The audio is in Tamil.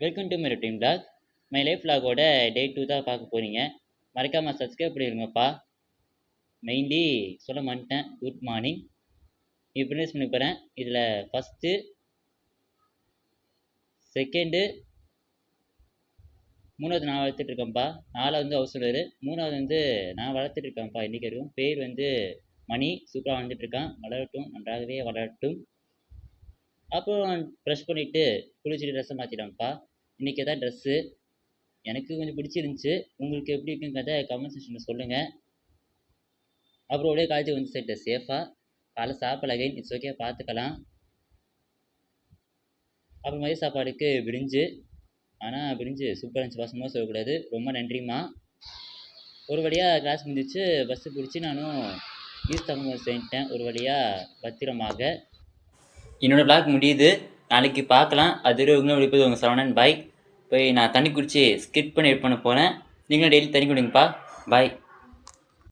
Welcome to my routine vlog. My life vlogோட டே 2 தான் பார்க்க போறீங்க. மறக்காமல் சப்ஸ்கிரைப் பண்ணிடுங்கப்பா. மெயின்லி சொல்ல மாட்டேன், குட் மார்னிங். இன்ட்ரடியூஸ் பண்ணி போகிறேன். இதில் ஃபஸ்ட்டு, செகண்டு, மூணாவது நான் வளர்த்துட்ருக்கேன்ப்பா. நாலாவது ஹவுஸ் ஓனரு, மூணாவது நான் வளர்த்துட்ருக்கேன்ப்பா. இன்றைக்கி வரைக்கும் பேர் மணி. சூப்பராக வளர்ந்துட்டுருக்கான். வளரட்டும், நன்றாகவே வளரட்டும். அப்புறம் ப்ரெஷ் பண்ணிவிட்டு குளிச்சுட்டு ட்ரெஸ்ஸை மாற்றிட்டேன்ப்பா. இன்றைக்கி தான் ட்ரெஸ்ஸு எனக்கு கொஞ்சம் பிடிச்சிருந்துச்சி. உங்களுக்கு எப்படி இருக்குங்கிறத கமெண்ட் செக்ஷனில் சொல்லுங்கள். அப்புறம் அப்படியே காலேஜ் சேர்த்து சேஃபாக காலை சாப்பிடல அகைன், இட்ஸ் ஓகே, பார்த்துக்கலாம். அப்புறம் மதிய சாப்பாடுக்கு பிரிஞ்சு. ஆனால் பிரிஞ்சு சூப்பராக இருந்துச்சு, பசமாக சொல்லக்கூடாது. ரொம்ப நன்றிம்மா. ஒரு வழியாக கிளாஸ் முடிஞ்சிச்சு. பஸ்ஸு பிடிச்சி நானும் ஈஸ்ட் தமிழ் சேர்ந்துட்டேன் ஒரு வழியாக பத்திரமாக. என்னோடய vlog முடியுது. நாளைக்கு பார்க்கலாம். அது உங்களை விடுப்பது உங்கள் சரவணன். பாய். போய் நான் தண்ணி குடித்து ஸ்கிப் பண்ணி எட் பண்ண போகிறேன். நீங்களும் டெய்லி தண்ணி குடிங்கப்பா. பாய்.